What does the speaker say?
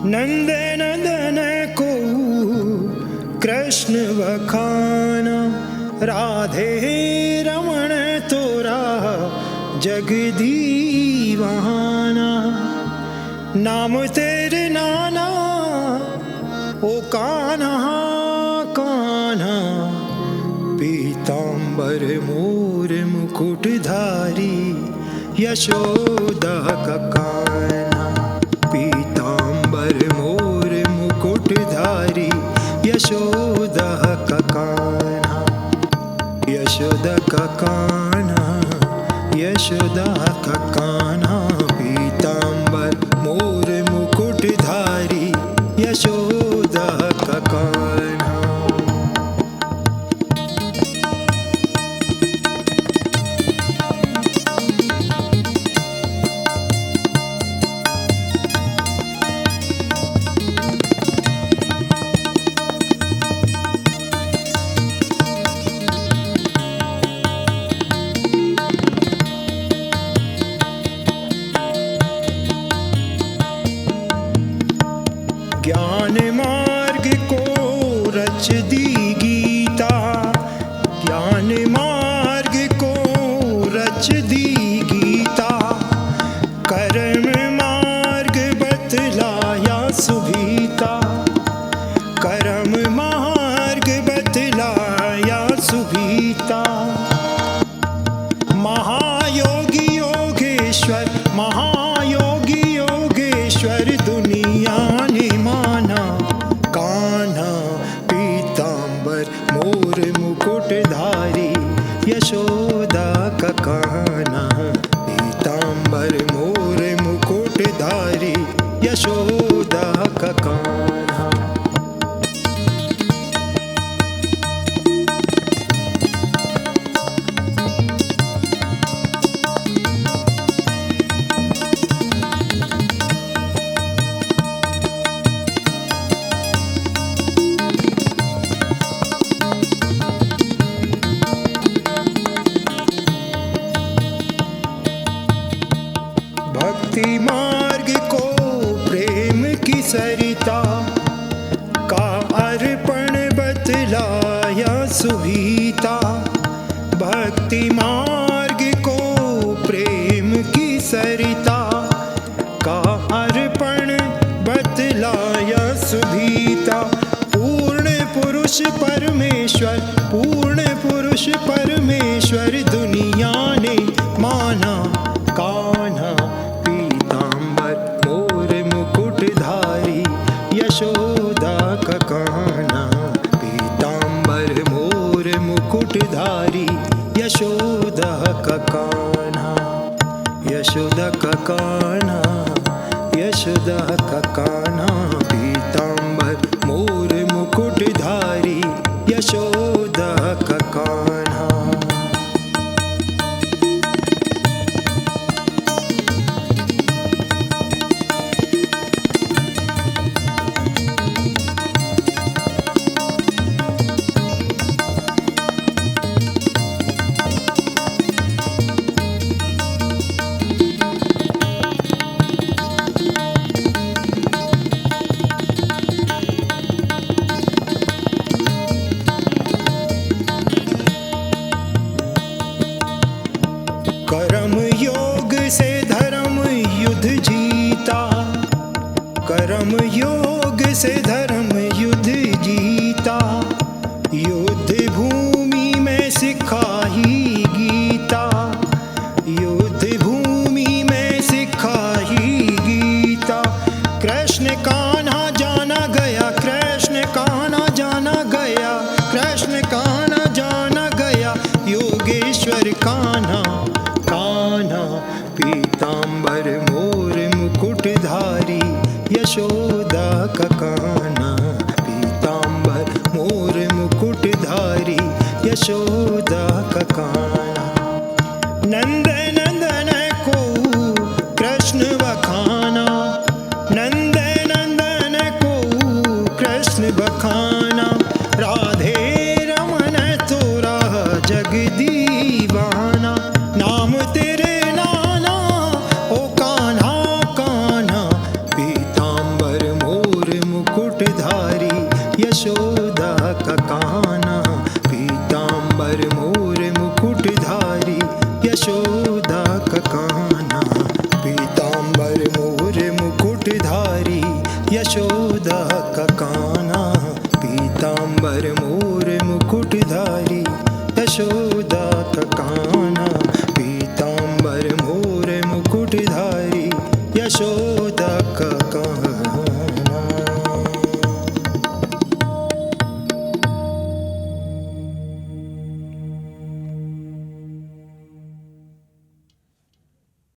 नंद नंदन को कृष्ण बखाना, राधे रमण तोरा जग दीवाना। नाम तेरे नाना ओ कान्हा कान्हा, पीतांबर मोर मुकुटधारी यशोदा का कान्हा। पीतांबर मोर मुकुटधारी यशोदा का कान्हा। यशोदा का कान्हा, यशोदा का कान्हा। पीतांबर मोर मुकुटधारी यशोदा का कान्हा। ज्ञान मार्ग को रच दी गीता, ज्ञान मार्ग को रच दी गीता। कर्म मार्ग बतलाया सुभीता, कर्म मार्ग बतलाया सुभीता। महायोगी योगेश्वर, महायोगी योगेश्वर दुनिया ने माना। कान्हा पीतांबर मोर मुकुटधारी यशोदा का कान्हा। पीतांबर मोर मुकुटधारी यशोदा का कान्हा। भक्ति मार्ग को प्रेम की सरिता का अर्पण बतलाया सुभीता। भक्ति मार्ग को प्रेम की सरिता का अर्पण बतलाया सुभीता। पूर्ण पुरुष परमेश्वर, पूर्ण पुरुष परमेश्वर दुनिया ने माना। कान्हा पीतांबर मोर मुकुटधारी यशोदा का कान्हा। पीतांबर मोर मुकुटधारी यशोदा का कान्हा। यशोदा का कान्हा, यशोदा का कान्हा। पीतांबर मोर मुकुटधारी यशोदा का कान्हा। कर्म योग से धर्म युद्ध जीता, कर्म योग से धर्म युद्ध जीता। युद्ध भूमि में सिखाई गीता, युद्ध भूमि में सिखाई गीता। कृष्ण कान्हा जाना गया, कृष्ण कान्हा जाना गया, कृष्ण कान्हा जाना गया। योगेश्वर कान्हा, कान्हा पीतांबर मोर मुकुटधारी यशोदा का कान्हा। पीतांबर मोर मुकुटधारी यशोदा का कान्हा। नंद नंदन को कृष्ण बखाना, नंद नंदन को कृष्ण बखाना। राधे रमण तोरा जग दीवाना। नाम तेरे नाना ओ कान्हा कान्हा। पीतांबर मोर का कान्हा, पीताम्बर मोर मुकुटधारी यशोदा का कान्हा, पीताम्बर मोर मुकुटधारी यशोदा का कान्हा, पीताम्बर मोर मुकुटधारी